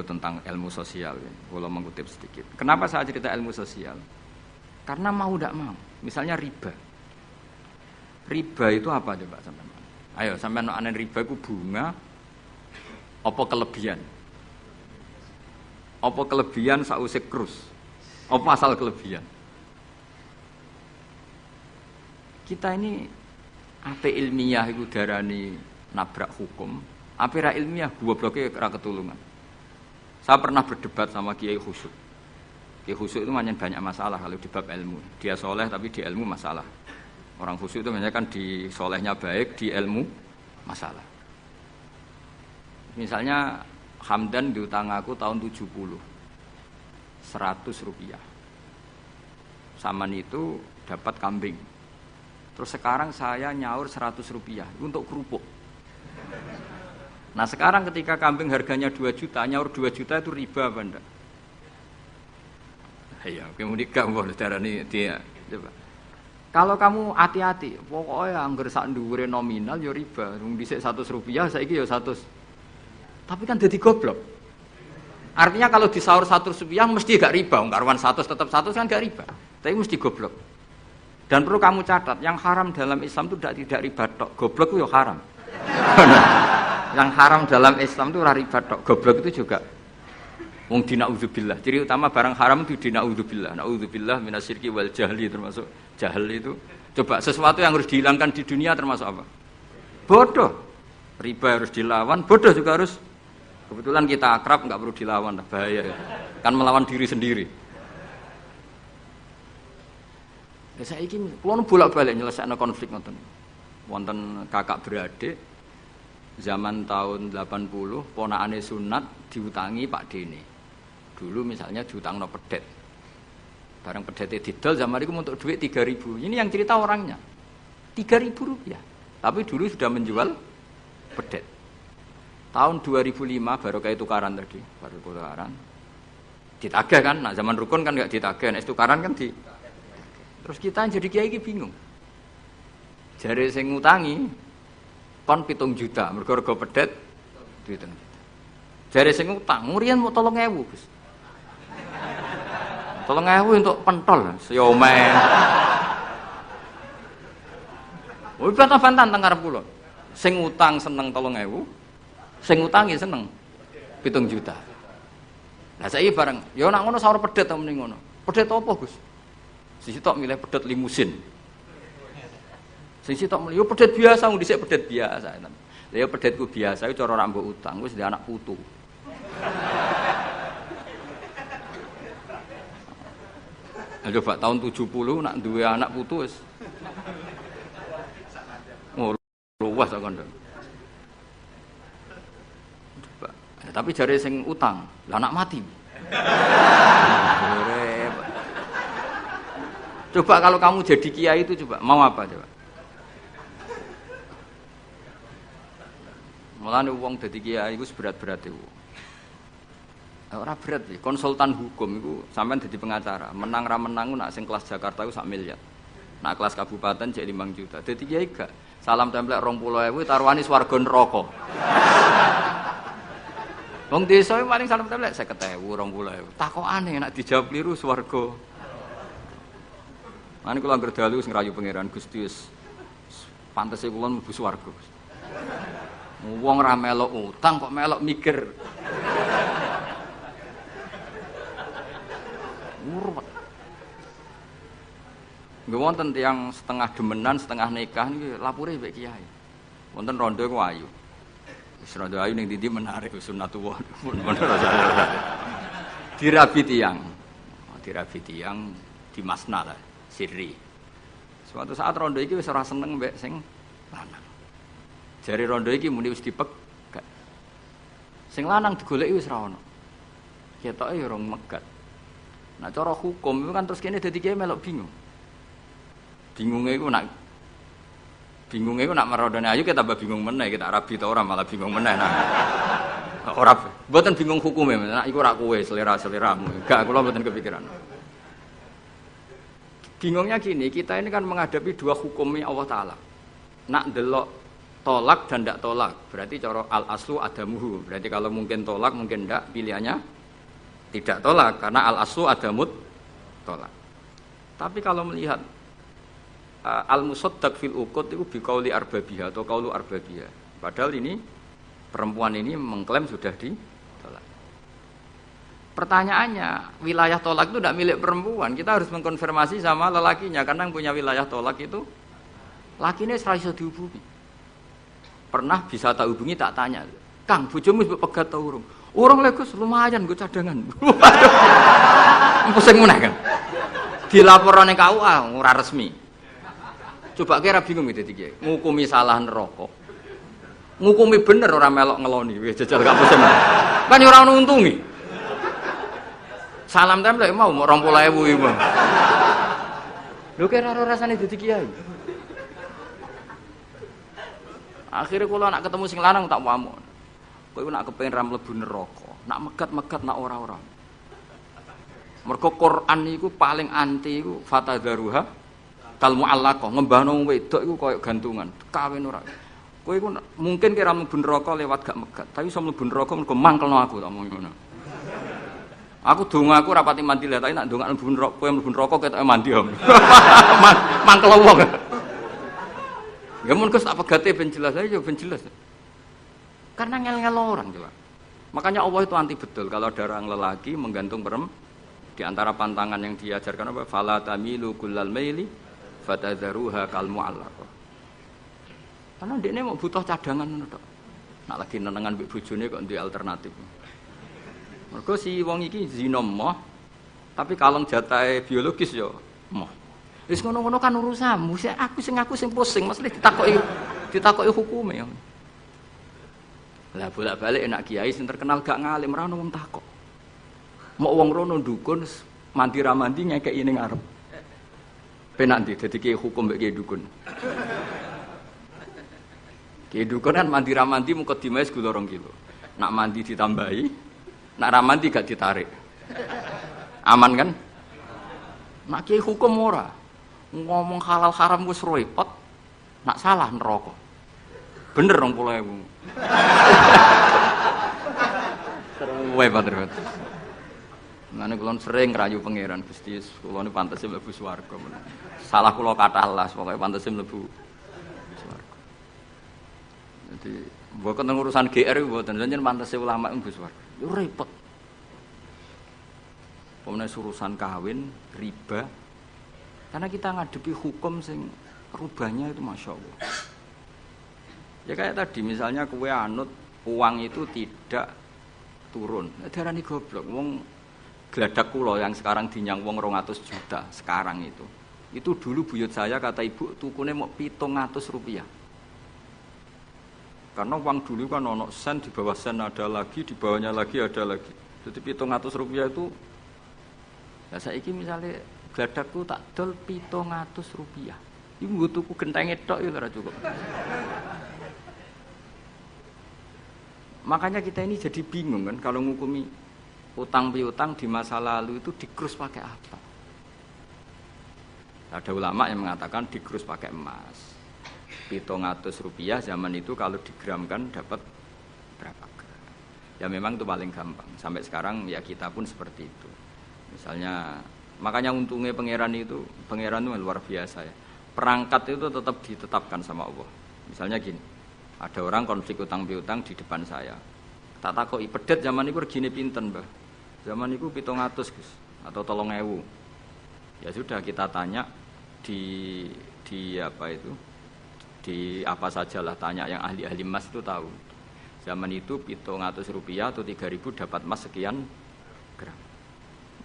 tentang ilmu sosial, kalau mengutip sedikit. Kenapa saya cerita ilmu sosial? Karena mau tidak mau. Misalnya riba. Riba itu apa coba sampean? Ayo sampean anen riba itu bunga apa kelebihan? Apa kelebihan sausik krus? Apa asal kelebihan? Kita ini apa ilmiah itu darani nabrak hukum, apa ra ilmiah gobloknya ra ketulungan. Saya pernah berdebat sama Kiai Khusyuk. Kiai Khusyuk itu banyak masalah kalau di bab ilmu. Dia soleh tapi di ilmu masalah. Orang khusyuk itu banyak kan di solehnya baik, di ilmu masalah. Misalnya Hamdan diutang aku tahun 70, 100 rupiah. Saman itu dapat kambing. Terus sekarang saya nyaur 100 rupiah untuk kerupuk. Nah sekarang ketika kambing harganya 2 juta, nyaur 2 juta itu riba apa enggak? Iya, kemudian kamu darani dia. Coba. Kalau kamu hati-hati, pokoknya anggar sak dhuwure nominal ya riba. Wong dhisik 100 rupiah, saiki ya 100. Tapi kan jadi goblok. Artinya kalau disaur 100 rupiah mesti gak riba, wong karuan 100 tetap 100 kan gak riba. Tapi mesti goblok. Dan perlu kamu catat, yang haram dalam Islam itu tidak riba tok, goblok itu ya haram. Yang haram dalam Islam itu riba tok, goblok itu juga. Wong dina'udzubillah. Ciri utama barang haram itu dina'udzubillah. Na'udzubillah minasyirki wal jahli, termasuk jahil itu. Coba sesuatu yang harus dihilangkan di dunia termasuk apa? Bodoh. Riba harus dilawan, bodoh juga harus. Kebetulan kita akrab enggak perlu dilawan, bahaya ya. Kan melawan diri sendiri. Ya saiki kula bolak-balik nyelesaikno konflik ngoten. Wonten kakak beradik zaman tahun 80 ponakane sunat diutangi Pak Dene. Dulu misalnya diutangno pedet. Barang pedete didol zaman itu untuk duit 3.000. Ini yang cerita orangnya. 3.000 rupiah. Tapi dulu sudah menjual pedet. Tahun 2005 baru kayak tukaran tadi, baru tukaran. Ditagih kan, nah zaman rukun kan enggak ditagih, nah tukaran kan di. Terus kita jadi kiai iki bingung. Jare sing ngutangi kon 7 juta, mergo pedet duit 7 juta. Jare sing utang, murian mau 3.000, Gus. 3.000 untuk pentol, siomen. Woi bantah-bantahan teng ngarep kula. Sing utang seneng 3.000, sing utangi seneng 7 juta. Lah saiki bareng, ya nak ngono saur pedet ta mending ngono. Pedet apa, Gus? Sisi tok milih pedet limusin. Sisi tok milih yo pedet biasa, wong dhisik pedet biasa. Lah yo pedetku biasa iku cara ora mbok utang, wis ndek anak putu. Coba tahun 70 nak duwe anak putu wis. Oh, luas kok kandha. Coba. Tapi jare sing utang, lah anak mati. Coba kalau kamu jadi kiai itu coba mau apa coba? Mulane wong dadi kiai iku berat-berat iku. Ora berat sih, konsultan hukum iku sampean dadi pengacara, menang ra menang nak sing kelas Jakarta iku 1 miliar. Nak kelas kabupaten cek 5 juta. Dadi kiai gak salam templek 20.000 taruhane swarga neraka. Wong desa paling salam templek 50.000 20.000. Takokane nek dijawab kliru swarga. Mane kula anggere dalu sing rayu pangeran Gusti wis pantese kula mlebu swarga. Wong ra melok utang kok melok mikir. Murwet. Nggih wonten tiyang setengah demenan, setengah nikah niki lapure mbek kiai. Wonten rondo ku ayu. Wis rondo ayu ning ndi menarik sunatullah. Dirabi tiyang. Dirabi tiyang di masna lah. Sirri. Suatu saat rondo iki wis ora seneng mbek sing lanang. Jare rondo iki muni wis dipegat. Sing lanang digoleki wis ra ono. Ketoke ya rong megat. Nah cara hukum itu kan terus kene dadi kiai melok bingung. Bingunge iku nak marondone ayu kita tambah bingung meneh, kita rabi ta ora malah bingung meneh. Nah. Ora mboten bingung hukume, nek iku ora kowe selera-seleramu. Enggak, kula mboten kepikiran. Bingungnya gini, kita ini kan menghadapi dua hukumnya Allah Ta'ala. Nak delok tolak dan tidak tolak. Berarti cara al-aslu adamuhu. Berarti kalau mungkin tolak, mungkin tidak, pilihannya tidak tolak. Karena al-aslu adamut tolak. Tapi kalau melihat al-musaddaq fil uqud itu biqauli arbabiyah atau qaulu arbabiyah. Padahal ini perempuan ini mengklaim sudah ditolak. Pertanyaannya, wilayah tolak itu tidak milik perempuan. Kita harus mengkonfirmasi sama lelakinya karena yang punya wilayah tolak itu lakinya ora iso dihubungi. Pernah bisa tak hubungi tak tanya, Kang, bojomu wis pegat ta urung? Urung lho Gus, lumayan nggo cadangan. Pusing meneh kan. Dilaporane KUA ora resmi. Coba kira bingung gitu iki. Ngukumi salah neraka. Ngukumi bener ora melok ngeloni. Wis jajal gak pusing. Kan ora ono untungi. Salam templek mau 20.000 iku. Lho kira ora rasane dadi kiai. Akhirnya kalau nak ketemu sing lanang tak wamuk. Kowe nak kepengin ra mlebu neraka, nak megat-megat nak ora-ora. Mergo Quran niku paling anti iku fatadzaruha kal muallaqah, ngembahno wedok iku koyo gantungan, kawin ora. Kowe iku mungkin kira mlebu neraka lewat gak megat, tapi iso mlebu neraka mergo mangkelno aku tak omong ngono. Aku dongaku rapati mandi lah, tapi nak ndongak mlebu neraka, kowe mlebu neraka ketoke mandi om. Mangkel wong. Ya mun Gus tak pegate ben jelas aja ben jelas. Karena ngel-ngel orang coba. Makanya Allah itu anti betul kalau ada orang lelaki menggantung perempuan. Di antara pantangan yang diajarkan apa? Fala tamilu kullal maili fatadzaruha kal mu'allaqah. Karena dekne mau butuh cadangan ngono tok. Nak lagi nenengan mbek bojone kok duwe alternatif. Mergo si wong iki zina moh, tapi kalong jatahe biologis ya moh. Wis ngono-ngono kan urusanmu, aku sing pusing, mesti ditakoki hukume. Lah bolak-balik enak kiai sing terkenal gak ngalim ora ono wong takok. Mok wong rono dukun mandi ra mandi ngekeki ning arep. Penak ndi dadi kiai hukum mbek kiai dukun. Kiai dukun kan mandi ra mandi mukadimah gula 2 kilo. Nak mandi ditambahi, nak ra mandi gak ditarik. Aman kan? Nak kiai hukum ora. Ngomong halal haram wis repot, nak salah neraka. Bener 20.000. Seru banget. Nane kula sering rayu pangeran Gusti, kula niku pantese mlebu swarga. Salah kula kathah las, pokoke pantese mlebu swarga. Jadi, mboten urusan GR mboten, jenengan pantese ulama mlebu swarga. Yo repot. Pemene urusan kawin, riba. Karena kita ngadepi hukum sing rubahnya itu Masya Allah. Ya kayak tadi misalnya kue anut uang itu tidak turun. Darani goblok. Wong gladak kula yang sekarang dinyang wong 200 juta sekarang itu. Itu dulu buyut saya kata ibu tukune mau 700 rupiah. Karena uang dulu kan ono sen, di bawah sen ada lagi, di bawahnya lagi ada lagi. Jadi 700 rupiah itu ya saiki misalnya gladakku tak dol 700 rupiah. Iku nggo tuku gentenge tok ya ora cukup. Makanya kita ini jadi bingung kan kalau ngukumi utang piutang di masa lalu itu dikrus pakai apa? Ada ulama yang mengatakan dikrus pakai emas. 700 rupiah zaman itu kalau digramkan dapat berapa gram? Ya memang itu paling gampang. Sampai sekarang ya kita pun seperti itu. Misalnya makanya untungnya pangeran itu luar biasa ya. Perangkat itu tetap ditetapkan sama Allah. Misalnya gini, ada orang konflik utang piutang di depan saya. Tak takoki pedet zaman itu regine pinten, Mbah? Zaman itu 700 Gus atau 3.000. Ya sudah kita tanya di apa itu? Di apa sajalah tanya yang ahli-ahli emas itu tahu. Zaman itu 700 rupiah atau 3.000 dapat emas sekian gram.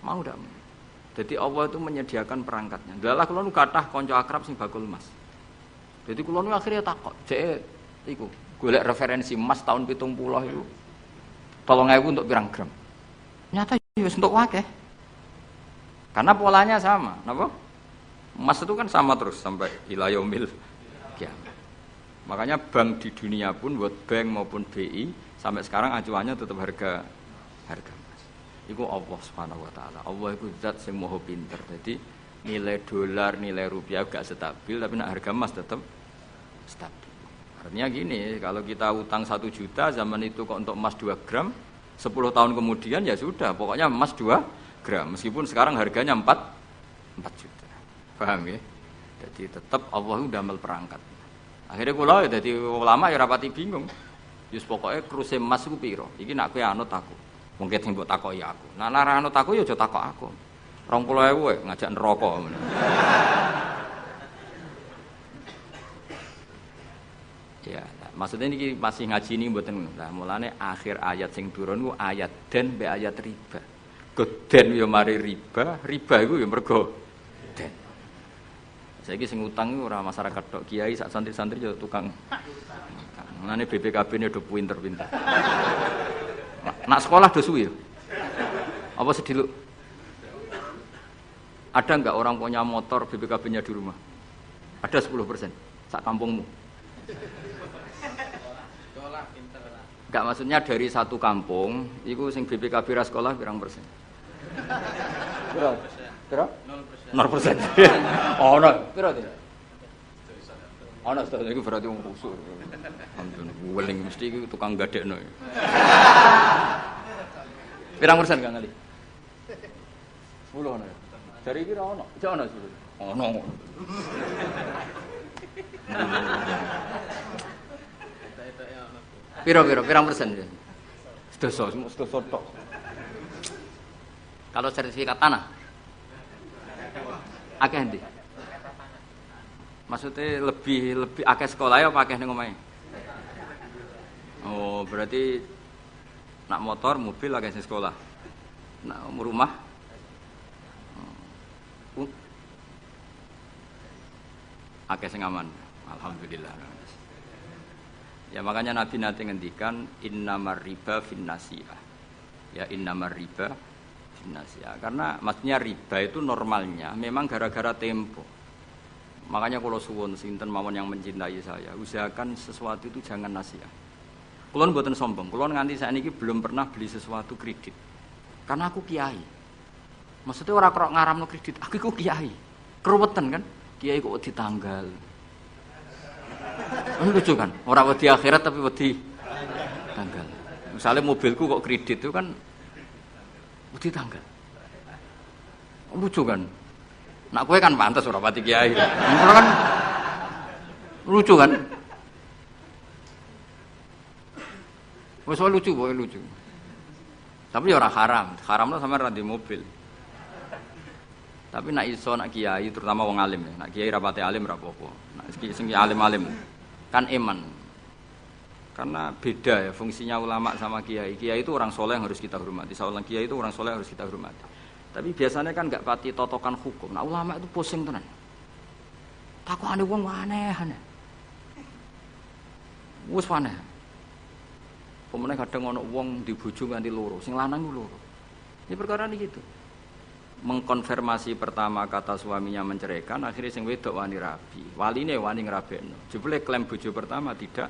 Mau ndak? Jadi Allah itu menyediakan perangkatnya. Dalah kula nu kathah kanca akrab sing bakul emas. Jadi kula nu akhirnya takok, jek iku golek referensi emas tahun 70 itu 3.000 untuk pirang gram. Nyata ya wis untuk akeh. Karena polanya sama, napa? Emas itu kan sama terus sampai ila yaumil kiamat. Makanya bank di dunia pun, World Bank maupun BI sampai sekarang acuannya tetap harga emas. Iku Allah Subhanahu wa taala. Allah iku zat sing maha pinter. Jadi nilai dolar, nilai rupiah gak stabil tapi nek harga emas tetap stabil. Artinya gini, kalau kita utang 1 juta zaman itu kok untuk emas 2 gram, 10 tahun kemudian ya sudah, pokoknya emas 2 gram. Meskipun sekarang harganya 4 juta. Paham ya? Jadi tetap Allah udah melperangkat. Akhirnya kula ya dadi ulama ya rapati bingung. Yus pokoknya kruse emas iku piro? Iki nak kowe anut aku. Mungkin sing mbok takoki aku. Nah nek anut aku ya aja takok aku. 20.000 ngajak neraka. Ya, maksudnya ini masih ngaji ini mboten. Lah mulane akhir ayat sing turun ku ayat den be ayat riba. Geden ya mari riba iku ya mergo den. Saiki sing utang iku ora masyarakat tok, kiai sak santri-santri ya tukang. Mulane BPKB-ne do pinter-pinter. Nak sekolah do suwi. Apa sediluk? Ada enggak orang punya motor BPKB-nya di rumah? Ada 10% sak kampungmu. Enggak, maksudnya dari satu kampung, itu sing BPKB ra sekolah pirang persen? Pira? 0%. 0%. Oh, no. Pira to? Ana sedaya iku berarti wong kusuk. Ampun, weling mesti iku tukang gadekno. Pirang persen Kang Ali? 10 ana. Dari iki ra ono. Jek ono 10. Ono. Pirang persen ya? Sedoso tok. Kalau sertifikat tanah? Akeh ndi? Maksudnya lebih akeh sekolah ya apa akeh ning omahe? Oh, berarti nak motor, mobil akeh sing sekolah. Nak rumah akeh sing aman. Alhamdulillah. Ya makanya Nabi nanti ngendikan innamar riba finnasiyah. Ya innamar riba finnasiyah. Karena maksudnya riba itu normalnya memang gara-gara tempo. Makanya kalau suwun sinten mawon yang mencintai saya, usahakan sesuatu itu jangan nasihat. Kulon mboten sombong, kulon nganti saiki belum pernah beli sesuatu kredit. Karena aku kiai. Maksudnya orang kok ngaramno kredit, aku iku kiai. Keruwetan kan? Kiai kok ditanggal. Lucu kan? Orang wedi akhirat tapi wedi tanggal. Misalnya mobilku kok kredit itu kan wedi tanggal. Lucu kan? Nak kowe kan pantes ora pati kiai. Ngono kan lucu kan? Wes lucu, boy lucu. Tapi ya ora haram. Haramno sampean ra di mobil. Tapi nak iso nak kiai terutama wong alim ya. Nak kiai ra pati alim ra apa-apa. Nak sing alim-alim kan iman. Karena beda ya fungsinya ulama sama kiai. Kiai itu orang soleh yang harus kita hormati. Seorang kiai itu orang soleh yang harus kita hormati. Tapi biasanya kan enggak pati totokan hukum. Nah ulama itu pusing tenan. Takokane wong aneh-aneh. Wis aneh. Pemene kadang ana wong dibojo nganti loro, sing lanang ku loro. Ini perkara iki gitu. Mengkonfirmasi pertama kata suaminya menceraikan, akhirnya sing wedok wani rabi. Waline wani ngrabekno. Jebule klaim bojo pertama tidak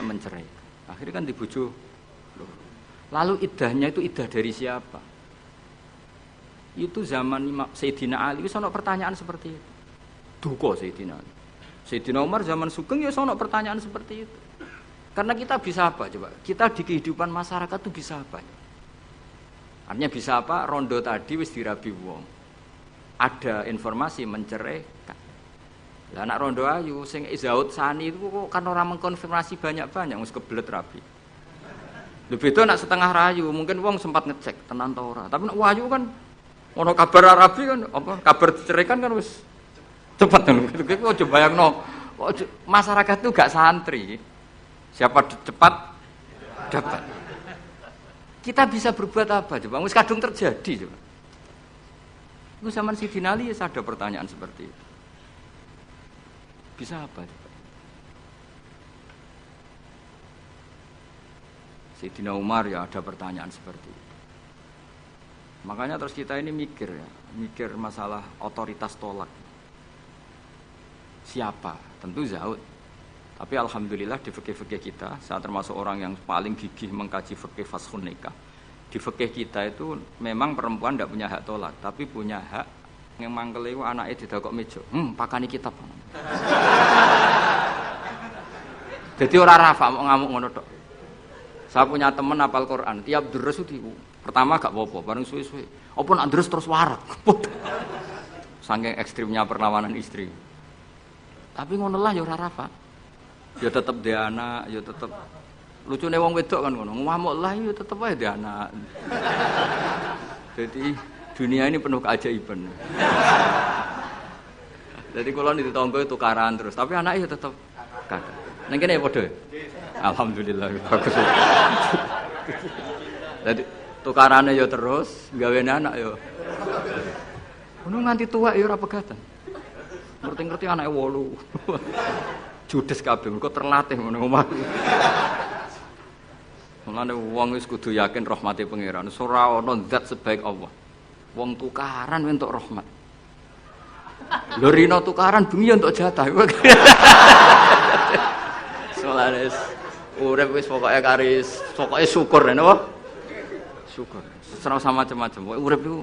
mencerai. Akhirnya kan dibojo loro. Lalu iddahnya itu iddah dari siapa? Itu zaman Sayyidina Ali wis ana pertanyaan seperti itu. Duka Sayyidina Ali. Sayyidina Umar zaman Sugeng ya ana pertanyaan seperti itu. Karena kita bisa apa coba? Kita di kehidupan masyarakat itu bisa apa? Artinya bisa apa? Rondo tadi wis dirabi wong. Ada informasi menceraikan. Lah anak rondo ayu sing Izaud Sani itu kok kan orang mengkonfirmasi banyak-banyak wis kebelet rabi. Lho beda nak setengah rayu, mungkin wong sempat ngecek tenan ta ora. Tapi nek wayu kan ono kabar rabi kan apa kabar diceraikan kan wis cepet lho. Gitu kok coba bayangno. Masyarakat itu gak santri. Siapa cepat dapat. Kita bisa berbuat apa coba? Wis kadung terjadi coba. Itu zaman Sayyidina Ali ada pertanyaan seperti itu. Bisa apa coba? Sayyidina Umar ya ada pertanyaan seperti itu. Makanya terus kita ini mikir masalah otoritas tolak. Siapa? Tentu Zaud. Tapi alhamdulillah di fikih-fikih kita, saya termasuk orang yang paling gigih mengkaji fikih fashun nikah. Di fikih kita itu memang perempuan tidak punya hak tolak, tapi punya hak yang mangkel itu anaknya didakok meja. Pakani kitab. Jadi ora rafa mau ngamuk ngono tok. Saya punya teman hafal Quran, tiap deres itu pertama gak apa-apa, bareng suwe-suwe. Apa nak deres terus warak. Saking ekstrimnya perlawanan istri. Tapi ngono lah ya ora rafa. Ya tetep dhe anak, ya tetep lucune wong wedok kan ngono. Ngamuk lah ya tetep ae dhe anak. Jadi dunia ini penuh keajaiban. Jadi kalau di tetangga tukaran terus, tapi anaknya tetap kakak. Neng kene ya padha. Alhamdulillah bagus. Jadi tukarannya ya terus, gawe anak ya. Ngono nganti tua ya ora pegatan. Ngerti-ngerti anake 8. Judes kabeh, mergo terlatih ngono omah. Mulane wong wis kudu yakin rahmate pangeran. Ora ana zat sebaik Allah. Wong tukaran entuk rahmat. Lho rino tukaran bengi entuk jatah. Solares urip wis pokoke syukur napa? Syukur. Ora sama macam-macam. Urip niku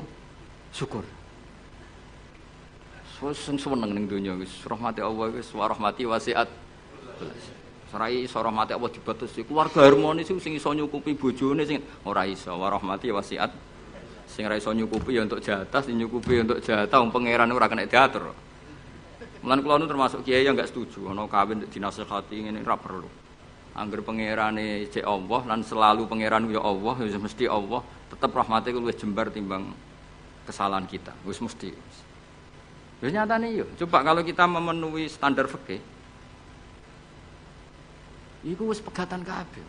syukur. Sing seneng ning donya wis rahmati Allah wis wa rahmati wasiat. Sarai iso rahmati Allah dibatasi. Keluarga harmonis sing iso nyukupi bojone sing ora iso wa rahmati wasiat. Sing ora iso nyukupi ya untuk jatah, sing nyukupi untuk jatah wong pangeran ora kena diatur. Mulane kula nu termasuk kiai yang enggak setuju ana kawin dinasihati ngene ora perlu. Angger pangerane cek Allah lan selalu pangeran ya Allah, ya mesti Allah, tetep rahmate luwih jembar timbang kesalahan kita. Wis mesti. Ya nyatane yo, coba kalau kita memenuhi standar fikih iku wis pegatan kabeh.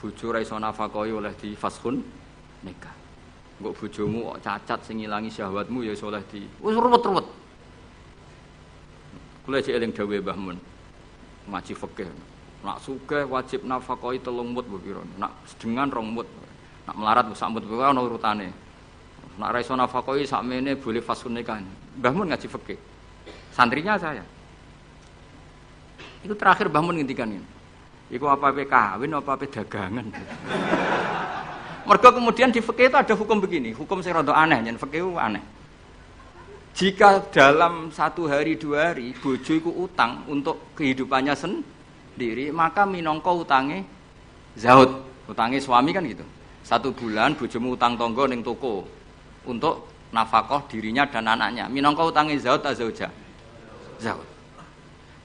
Bojo ra iso nafakahi oleh di fashun nikah. Engko bojomu kok cacat sing ngilangi syahwatmu ya iso oleh di wis ruwet-ruwet. Kula cek eling dawuhe Mbah Mun. Ngaji fikih. Nak sugih wajib nafakahi 3 mut mbok pira. Nak sedengan 2 mut. Nak melarat sak mut kuwi ana urutane. Nak ra iso nafakahi sakmene boleh fashun nikah. Mbah Mun ngaji fikih. Santrinya saya. Itu terakhir Mbah Mun ngendikan ini. Iku apa-apa kawin apa-apa dagangan. Mergo kemudian di fikih itu ada hukum begini, hukum sing rada aneh, yen fikih aneh. Jika dalam 1 hari 2 hari bojo iku utang untuk kehidupannya sendiri, maka minangka utange zaud, utange suami kan gitu. 1 bulan bojomu utang tangga ning toko untuk nafkah dirinya dan anaknya. Minangka utange zaud ta zauja? Zaud.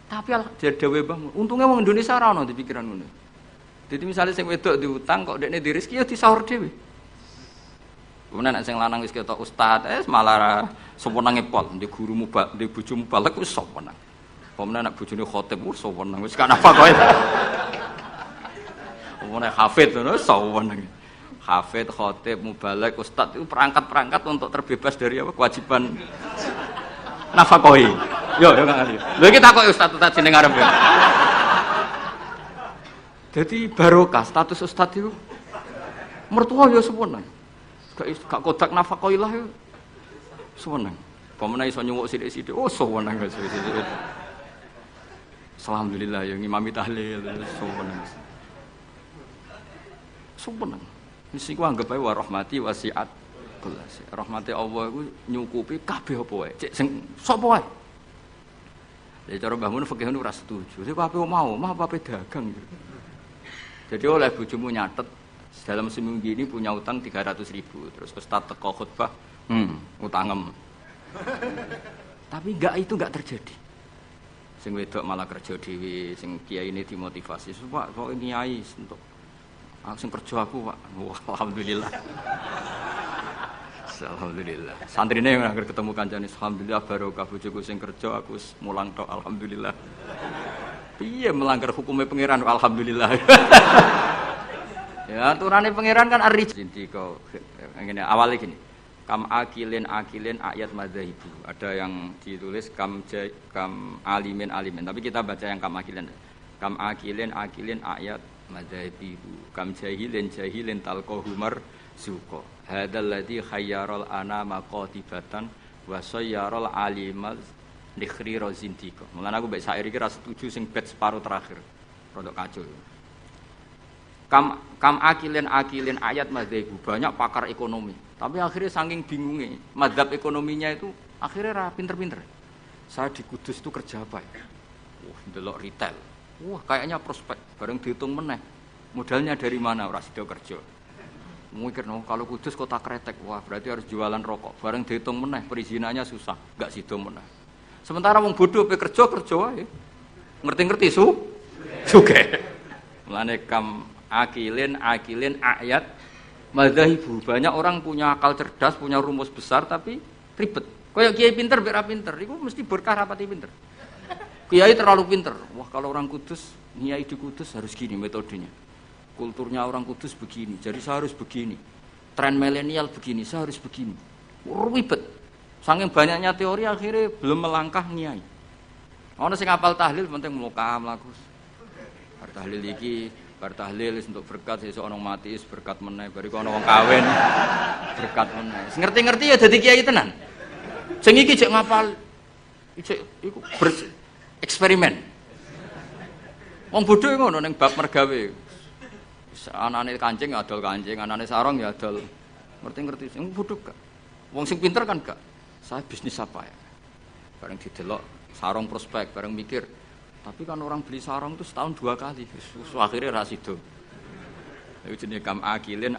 Tapi dhewe Mbah, untunge wong Indonesia ora ono di pikiran ngono. Jadi misalnya sing wedok diutang kok dekne di rezeki ya disaur dhewe. Kemudian nek sing lanang wis ketok ustaz, malah sewenenge pol, di guru mubal, di bojo mubalek wis sewenang. Kemudian nek bojone khotib wis sewenang, wis kan apa kowe. Kemudian hafid ngono sewenang. Hafid, khotib, mubalek, ustaz itu perangkat-perangkat untuk terbebas dari apa kewajiban nafkahi. Yo enggak ngerti. Lha iki takoki ustaz jeneng arep ya. Jadi barokah status ustaz itu mertua ya sewenang. Gak kodak nafkahilah ya sewenang. Pamane iso nyuwuk sithik-sithik, oh sewenang guys. Alhamdulillah ya ngimami tahlil sewenang. Sewenang. Wis iku anggap ae wa rahmati wasiat belas. Rahmati Allah iku nyukupi kabeh apa wae. Cek sing sapa wae. Lah cara Mbah Mun fikih ora setuju. Sing kabeh mau, mah apa dagang gitu. Jadi oleh bojomu nyatet dalam seminggu ini punya utang 300.000. Terus ustaz teko khutbah, utangem. Tapi itu enggak terjadi. Sing wedok malah kerja dhewe, sing kiai ini dimotivasi. Pak, kok kiai untuk sing kerja aku, Pak. Wah, alhamdulillah. Alhamdulillah. Santrine yang ketemu kancane, alhamdulillah barokah bojoku sing kerja aku mulang tok, alhamdulillah. Piye melanggar hukumnya pangeran, alhamdulillah. Ya aturane pangeran kan arij. Inti kau ngene awale gini. Kam akilin ayat madzhabibu. Ada yang ditulis kam alimin. Tapi kita baca yang kam akilin. Kam akilin ayat madzhabibu. Kam jahilin talqahumar suqa. Hadzal ladzi khayyaral anama qatibatan wa sayyaral alimal dikhri rozintiko. Mulane aku mbek syair iki ra setuju sing bait separo terakhir. Rodok kacau. Kam akilin ayat madzhabu. Banyak pakar ekonomi. Tapi akhirnya saking bingungnya, madzhab ekonominya itu akhirnya ra pinter-pinter. Saya di Kudus itu kerja apa ya? Ndelok retail. Wah, kayaknya prospek. Bareng dihitung meneh. Modalnya dari mana ora sida kerja. Mikir no, kalau Kudus kota kretek, wah berarti harus jualan rokok. Bareng dihitung meneh, perizinannya susah, enggak sida meneh. Sementara wong bodoh pe kerja wae. Ngerti-ngerti sugih. Mulane kam akilin ayat madzahibu. Banyak orang punya akal cerdas, punya rumus besar tapi ribet. Kayak kiai pinter biar pinter, itu mesti berkah rapati pinter. Kiai terlalu pinter. Wah, kalau orang Kudus, kiai di Kudus harus gini metodenya. Kulturnya orang Kudus begini, jadi saya harus begini. Tren milenial begini, saya harus begini. Ribet. Saking banyaknya teori akhirnya belum melangkah niai. Ono sing apal tahlil penting muka mlaku. Bar tahlil iki, bar tahlil untuk berkat sesuk ono mati berkat meneh, bariku ono wong kawin berkat meneh. Sing ngerti-ngerti ya dadi kiai tenan. Sing iki jek ngapal iku eksperimen. Wong bodho ngono ning bab mergawe. Anane kancing adol kancing, anane sarong ya adol. Ngerti-ngerti sing bodho gak. Wong sing pinter kan gak. Saya bisnis apa ya? Bareng didelok sarong prospek, bareng mikir. Tapi kan orang beli sarong itu setahun 2 kali. Akhirnya ra sido. Iku jenenge kam akilin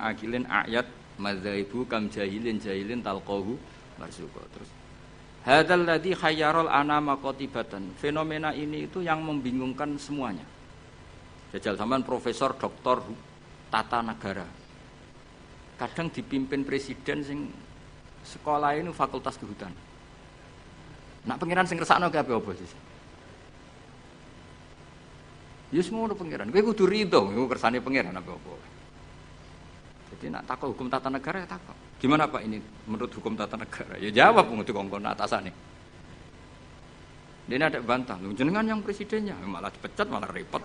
ayat madzaibu kam jahilin talqahu marzuqa. Terus hadzal ladzi khayyarul anama qatibatan. Fenomena ini itu yang membingungkan semuanya. Jajal sampean profesor, doktor, tata negara. Kadang dipimpin presiden sing sekolah ini fakultas kehutanan. Nak pengiran sing ngersakno kabeh apa sih? Ya semua udah pengiran. Kowe kudu rido, iku kersane pengiran apa-apa. Jadi nak takok hukum tata negara ya takok. Gimana Pak ini menurut hukum tata negara? Ya jawab ngene kongkon atasane. Dia ada bantah, lu jenengan yang presidennya malah dipecat malah repot.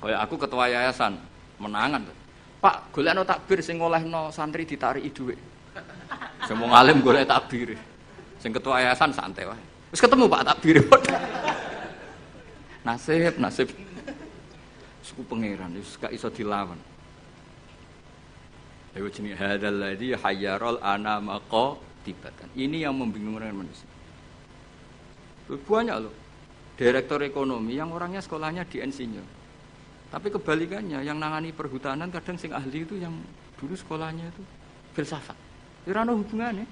Kayak aku ketua yayasan menangan. Pak, golekno takbir sing ngolehno santri ditariki dhuwit. Semua ngalim golek takbir. Sing ketua yayasan santai wae. Wis ketemu Pak takbir. Nasib. Suku pangeran wis gak iso dilawan. Ayo jenenge hadzal ladzi hayyarul anama qatibatan. Ini yang membingungkan manusia. Banyak loh. Direktur ekonomi yang orangnya sekolahnya di insinyur. Tapi kebalikannya, yang nangani perhutanan kadang sing ahli itu yang dulu sekolahnya itu filsafat. Ora ono hubungannya.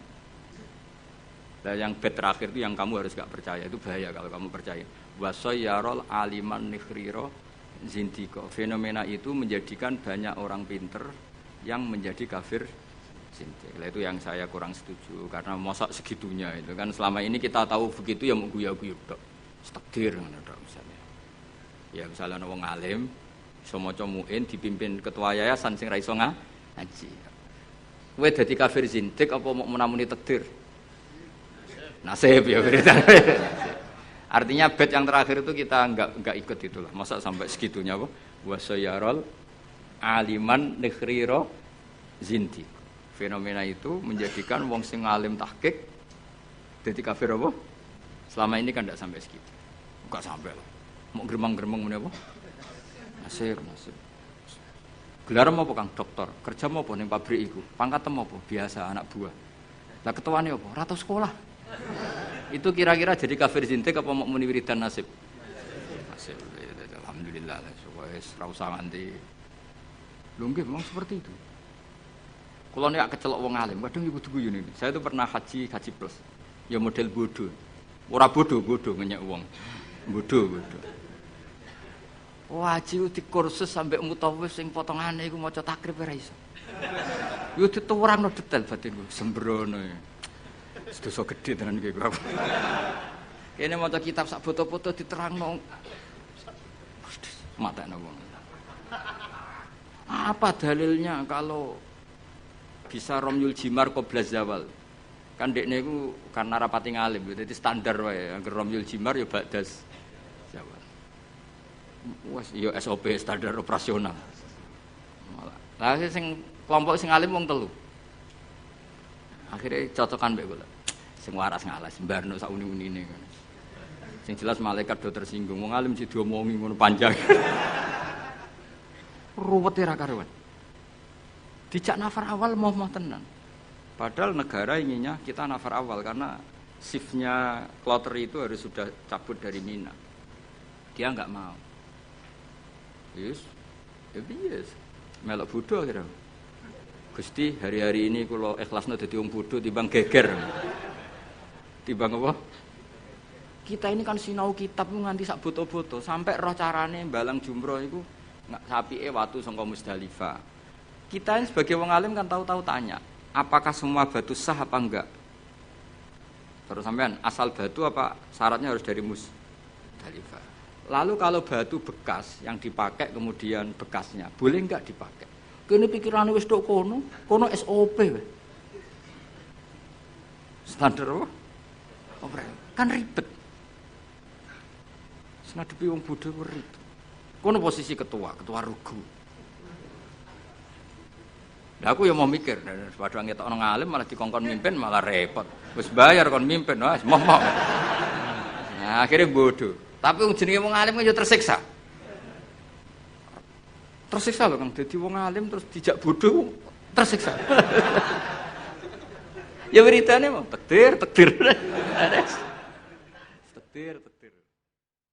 Nah, yang bed terakhir itu yang kamu harus gak percaya, itu bahaya kalau kamu percaya. Wasayyarul aliman nikhriro zindiko. Fenomena itu menjadikan banyak orang pinter yang menjadi kafir zindik. Itu yang saya kurang setuju karena mosok segitunya itu kan selama ini kita tahu begitu ya mau guyu-guyu tok. Takdir ngono tok misalnya. Ya misalnya wong alim iso maca muin dipimpin ketua yayasan sing ra iso ngaji. Kowe dadi kafir zindik apa mau menamuni takdir? Nasib ya berita. Artinya bed yang terakhir itu kita enggak ikut itulah. Masa sampai segitunya apa? Wasayyarul aliman nikhriro zindik. Fenomena itu menjadikan wong sing alim tahqiq dadi kafir apa? Selama ini kan enggak sampai segitu. Enggak sampai lah. Mau geremang-geremang ngene apa? Nasib. Gelar apa Kang dokter? Kerja apa ning pabrik iku? Pangkat apa? Biasa anak buah. Lah ketuane apa? Ratu sekolah. Itu kira-kira jadi kafir zindik apa mau muni wiridan nasib? Nasib. Alhamdulillah lah. Wis ra usah nganti. Lho nggih memang seperti itu. Kalau nek kecelok wong alim, kadang iku guyu ini. Saya itu pernah haji plus. Ya model bodoh. Ora bodoh ngenyek wong. Bodoh. Haji di kursus sampai mutawif sing potongane iku maca takrib ora iso. Yo dituwurano detail batinku, sembrono. Sedoso gede tenan iki kok. Kene maca kitab sak foto-foto diterangno. Matekno wong. Apa dalilnya kalau bisa romyul jimar qabla zawal? Kan dekne iku karena rapati ngalim, dadi standar wae. Angger romyul jimar ya ba'das zawal. Wes ya SOP standar operasional. Lah sing kelompok sing alim wong telu. Akhirnya cocokan mbek kula. Sing waras ngalas mbarno sak uni-unine kan. Sing jelas malaikat do tersinggung, wong alim sing diomongi ngono panjang. Ruwete ra karuan. Dijak nafar awal mau tenan. Padahal negara inginnya kita nafar awal karena shiftnya kloter itu harus sudah cabut dari Mina. Dia nggak mau. Yes, yes. Melok bodoh kira. Gusti, hari-hari ini kalau ikhlasnya jadi wong bodoh timbang geger. Timbang apa? Kita ini kan sinau kitab nganti sak boto-boto sampai roh carane balang jumroh itu sapike watu saka Musdalifah. Kita ini sebagai wong alim kan tahu-tahu tanya, apakah semua batu sah apa enggak? Terus sampean asal batu apa syaratnya harus dari Musdalifah? Lalu kalau batu bekas yang dipakai kemudian bekasnya, boleh enggak dipakai? Kene pikirane wis tok kono SOP weh. Standar apa? Kan ribet. Ngadepi wong bodho ku ribet. Kono posisi ketua rugu. Lah aku ya mau mikir, padahal ngetokno ngalim malah dikongkon mimpin malah repot. Wis bayar kon mimpin, wis moh. Nah, akhirnya bodoh. Tapi wong jenenge wong alim kan yo tersiksa. Tersiksa lho Kang, dadi wong alim terus dijak bodoh tersiksa. Ya beritane mau takdir. Takdir.